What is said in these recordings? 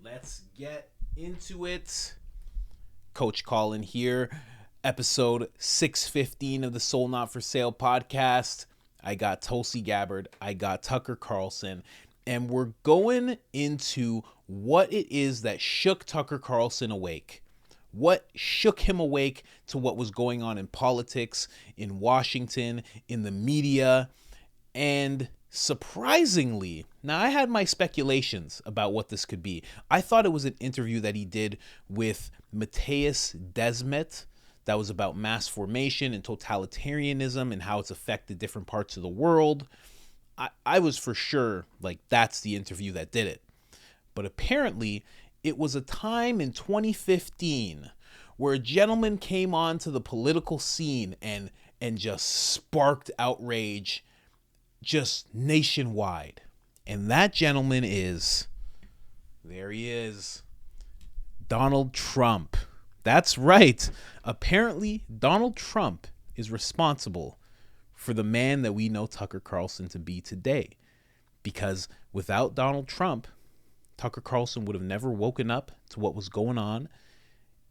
Let's get into it. Coach Colin here, episode 615 of the Soul Not For Sale podcast. I got Tulsi Gabbard, I got Tucker Carlson, and we're going into what it is that shook Tucker Carlson awake. What shook him awake to what was going on in politics, in Washington, in the media, and surprisingly, now I had my speculations about what this could be. I thought it was an interview that he did with Matthias Desmet that was about mass formation and totalitarianism and how it's affected different parts of the world. I was for sure like that's the interview that did it. But apparently it was a time in 2015 where a gentleman came onto the political scene and just sparked outrage just nationwide. And that gentleman is, there he is, Donald Trump. That's right. Apparently, Donald Trump is responsible for the man that we know Tucker Carlson to be today. Because without Donald Trump, Tucker Carlson would have never woken up to what was going on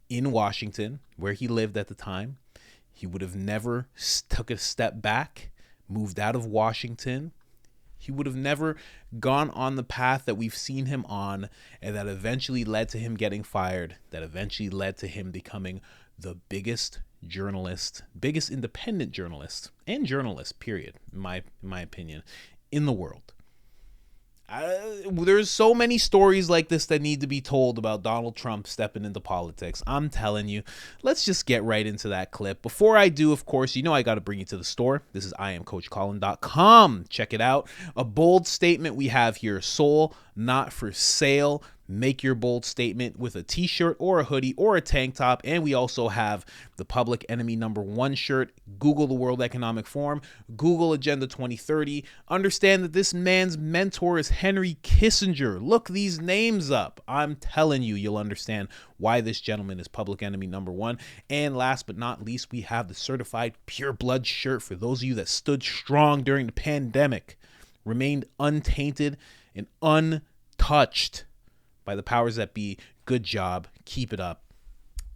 in Washington, where he lived at the time. He would have never took a step back, moved out of Washington. He would have never gone on the path that we've seen him on, and that eventually led to him getting fired, that eventually led to him becoming the biggest journalist, biggest independent journalist, and journalist, period, in my opinion, in the world. There's so many stories like this that need to be told about Donald Trump stepping into politics. I'm telling you, let's just get right into that clip. Before I do, of course, you know I got to bring you to the store. This is IamCoachColin.com. Check it out. A bold statement we have here. Soul not for sale. Make your bold statement with a t-shirt or a hoodie or a tank top. And we also have the Public Enemy #1 shirt. Google the World Economic Forum. Google Agenda 2030. Understand that this man's mentor is Henry Kissinger. Look these names up. I'm telling you, you'll understand why this gentleman is Public Enemy #1. And last but not least, we have the certified pure blood shirt for those of you that stood strong during the pandemic, remained untainted and untouched by the powers that be. Good job. Keep it up.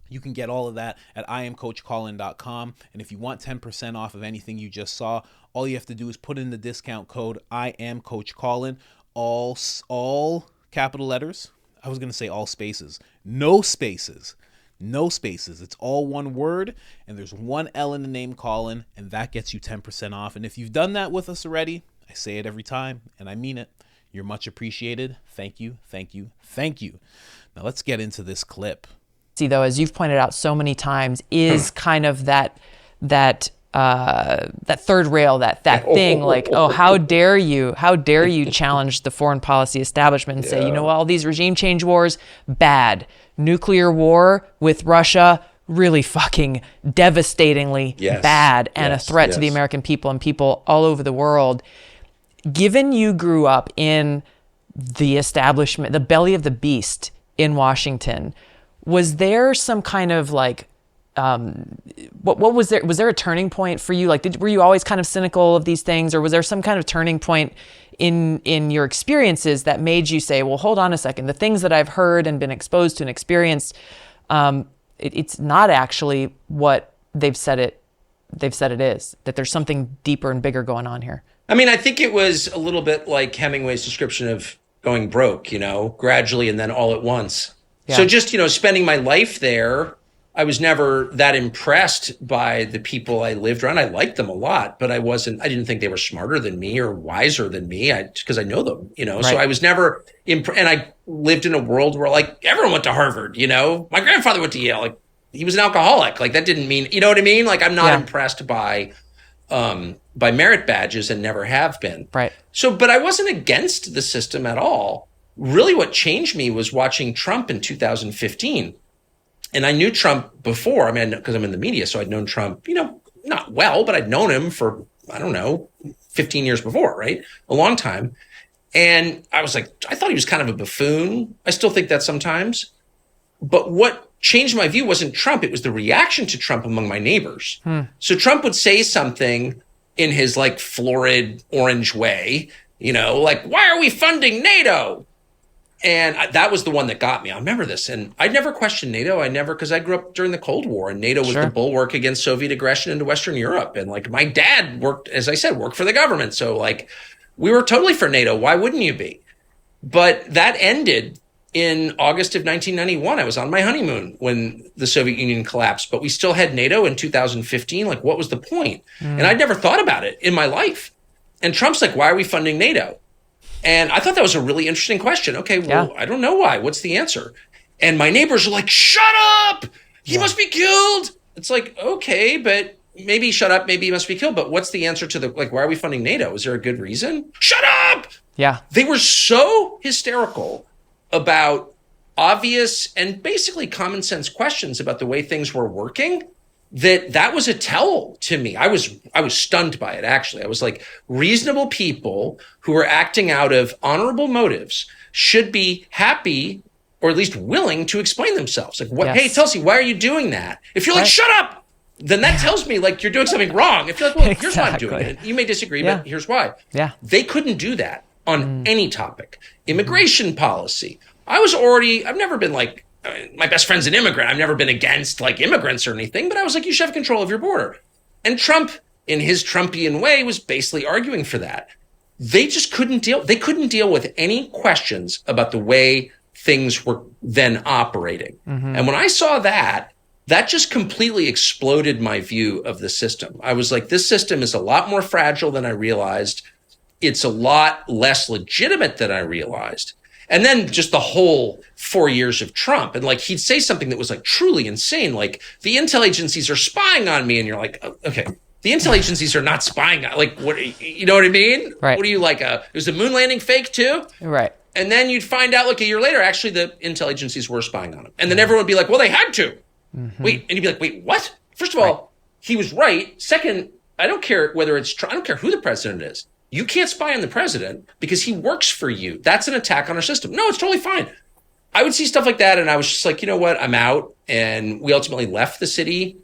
You can get all of that at IamCoachColin.com. And if you want 10% off of anything you just saw, all you have to do is put in the discount code IamCoachColin, all capital letters. I was going to say all spaces. No spaces. No spaces. It's all one word, and there's one L in the name Colin, and that gets you 10% off. And if you've done that with us already, I say it every time, and I mean it. You're much appreciated. Thank you, thank you, thank you. Now let's get into this clip. See, though, as you've pointed out so many times, is kind of that third rail, that thing like, oh, how dare you challenge the foreign policy establishment and say, you know, all these regime change wars, bad. Nuclear war with Russia, really fucking devastatingly bad and a threat to the American people and people all over the world. Given you grew up in the establishment, the belly of the beast in Washington, was there some kind of like, what was there? Was there a turning point for you? Like, were you always kind of cynical of these things, or was there some kind of turning point in your experiences that made you say, well, hold on a second, the things that I've heard and been exposed to and experienced, it's not actually what they've said it is, that there's something deeper and bigger going on here? I mean, I think it was a little bit like Hemingway's description of going broke, you know, gradually and then all at once. Yeah. So just, you know, spending my life there, I was never that impressed by the people I lived around. I liked them a lot, but I didn't think they were smarter than me or wiser than me because I know them, you know. Right. So I was never, and I lived in a world where like everyone went to Harvard, you know. My grandfather went to Yale. Like he was an alcoholic. Like that didn't mean, you know what I mean? Like I'm not impressed by merit badges and never have been. Right. So, but I wasn't against the system at all. Really what changed me was watching Trump in 2015. And I knew Trump before, I mean, because I'm in the media, so I'd known Trump, you know, not well, but I'd known him for, I don't know, 15 years before, right? A long time. And I was like, I thought he was kind of a buffoon. I still think that sometimes. But what changed my view wasn't Trump. It was the reaction to Trump among my neighbors. So Trump would say something in his like florid orange way, you know, like, why are we funding NATO? And that was the one that got me. I remember this. And I never questioned NATO. Because I grew up during the Cold War, and NATO was the bulwark against Soviet aggression into Western Europe. And like my dad worked for the government. So like we were totally for NATO. Why wouldn't you be? But that ended in August of 1991. I was on my honeymoon when the Soviet Union collapsed, but we still had NATO in 2015. Like, what was the point? And I'd never thought about it in my life. And Trump's like, why are we funding NATO? And I thought that was a really interesting question. Okay, well, I don't know why. What's the answer? And my neighbors are like, shut up! He must be killed! It's like, okay, but maybe shut up, maybe he must be killed. But what's the answer to why are we funding NATO? Is there a good reason? Shut up! Yeah. They were so hysterical about obvious and basically common sense questions about the way things were working that was a tell to me. I was stunned by it, actually. I was like, reasonable people who are acting out of honorable motives should be happy or at least willing to explain themselves. Like, what? Hey, Tulsi, why are you doing that? If you're like, shut up, then that tells me like you're doing something wrong. If you're like, well, here's why I'm doing it. You may disagree, but here's why. Yeah. They couldn't do that on any topic. Immigration policy. I've never been like, my best friend's an immigrant. I've never been against like immigrants or anything, but I was like, you should have control of your border. And Trump, in his Trumpian way, was basically arguing for that. They just couldn't deal. They couldn't deal with any questions about the way things were then operating. And when I saw that just completely exploded my view of the system. I was like, this system is a lot more fragile than I realized. It's a lot less legitimate than I realized. And then just the whole 4 years of Trump. And like, he'd say something that was like truly insane. Like, the intel agencies are spying on me. And you're like, okay, the intel agencies are not spying on, like, what, you know what I mean? Right. What are you like, was the moon landing fake too? Right. And then you'd find out like a year later, actually the intel agencies were spying on him. And then everyone would be like, well, they had to. Wait, and you'd be like, wait, what? First of all, he was right. Second, I don't care whether I don't care who the president is. You can't spy on the president because he works for you. That's an attack on our system. No, it's totally fine. I would see stuff like that, and I was just like, you know what? I'm out. And we ultimately left the city,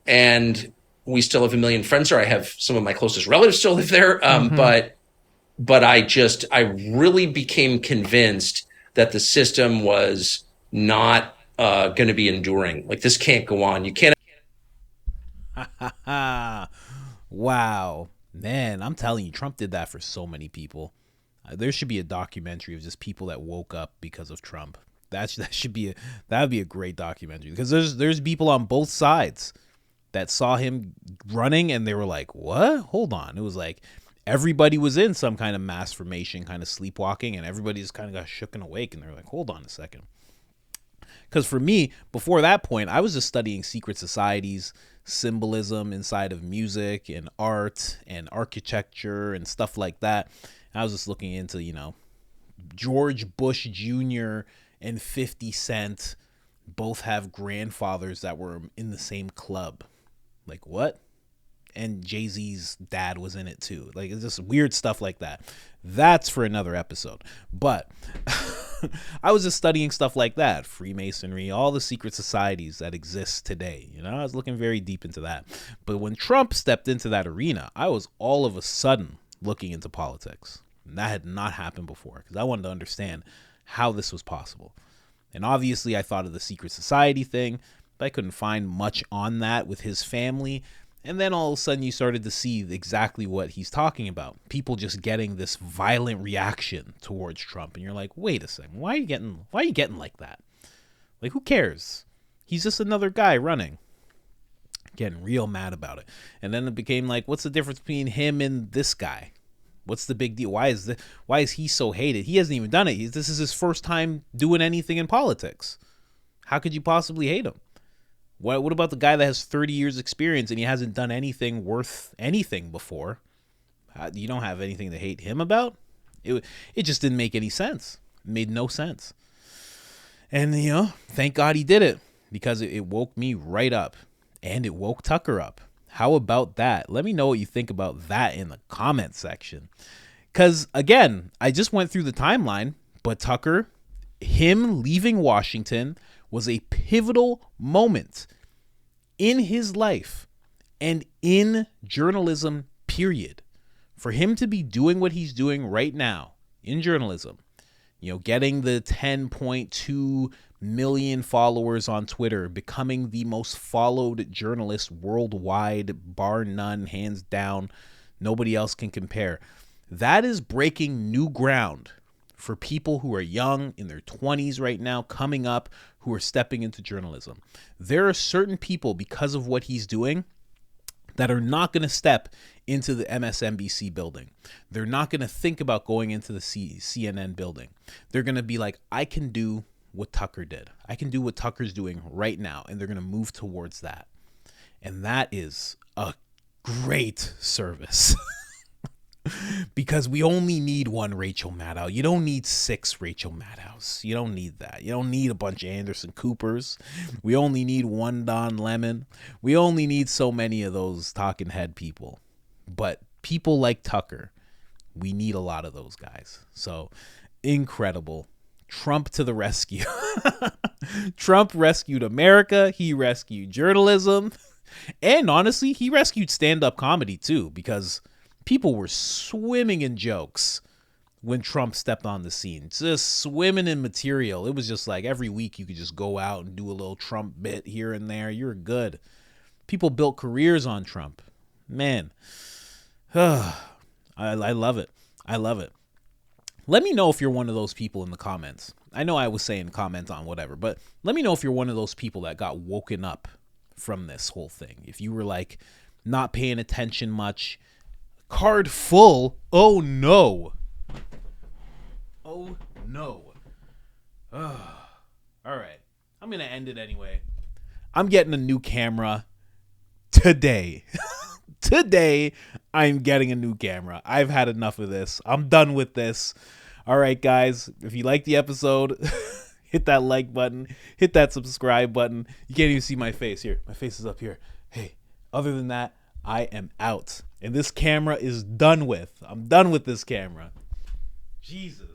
and we still have a million friends there. I have some of my closest relatives still live there. But I really became convinced that the system was not going to be enduring. Like, this can't go on. You can't. Wow. Man, I'm telling you, Trump did that for so many people. There should be a documentary of just people that woke up because of Trump. That would be a great documentary, because there's people on both sides that saw him running and they were like, what? Hold on. It was like everybody was in some kind of mass formation, kind of sleepwalking, and everybody just kind of got shook and awake, and they're like, hold on a second. Because for me, before that point, I was just studying secret societies, symbolism inside of music and art and architecture and stuff like that. And I was just looking into, George Bush Jr. and 50 Cent both have grandfathers that were in the same club. Like, what? And Jay-Z's dad was in it too. Like, it's just weird stuff like that. That's for another episode. But I was just studying stuff like that. Freemasonry, all the secret societies that exist today. I was looking very deep into that. But when Trump stepped into that arena, I was all of a sudden looking into politics. And that had not happened before, because I wanted to understand how this was possible. And obviously I thought of the secret society thing, but I couldn't find much on that with his family. And then all of a sudden you started to see exactly what he's talking about. People just getting this violent reaction towards Trump. And you're like, wait a second, why are you getting like that? Like, who cares? He's just another guy running. Getting real mad about it. And then it became like, what's the difference between him and this guy? What's the big deal? Why is he so hated? He hasn't even done it. This is his first time doing anything in politics. How could you possibly hate him? What about the guy that has 30 years experience and he hasn't done anything worth anything before? You don't have anything to hate him about? It just didn't make any sense. It made no sense. And, thank God he did it, because it woke me right up, and it woke Tucker up. How about that? Let me know what you think about that in the comment section. Because, again, I just went through the timeline, but Tucker, him leaving Washington was a pivotal moment in his life and in journalism, period. For him to be doing what he's doing right now in journalism, getting the 10.2 million followers on Twitter, becoming the most followed journalist worldwide, bar none, hands down. Nobody else can compare. That is breaking new ground for people who are young, in their 20s right now, coming up, who are stepping into journalism. There are certain people, because of what he's doing, that are not going to step into the MSNBC building. They're not going to think about going into the CNN building. They're going to be like, I can do what Tucker did. I can do what Tucker's doing right now. And they're going to move towards that. And that is a great service. Because we only need one Rachel Maddow. You don't need 6 Rachel Maddows. You don't need that. You don't need a bunch of Anderson Coopers. We only need one Don Lemon. We only need so many of those talking head people. But people like Tucker, we need a lot of those guys. So incredible. Trump to the rescue. Trump rescued America. He rescued journalism. And honestly, he rescued stand-up comedy too, because people were swimming in jokes when Trump stepped on the scene, just swimming in material. It was just like every week you could just go out and do a little Trump bit here and there. You're good. People built careers on Trump. Man, I love it. I love it. Let me know if you're one of those people in the comments. I know I was saying comment on whatever, but let me know if you're one of those people that got woken up from this whole thing. If you were like not paying attention much, card full. Oh no. Oh no. All right. I'm going to end it anyway. I'm getting a new camera today. Today, I'm getting a new camera. I've had enough of this. I'm done with this. All right, guys. If you like the episode, hit that like button. Hit that subscribe button. You can't even see my face here. My face is up here. Hey, other than that, I am out. And this camera is done with. I'm done with this camera. Jesus.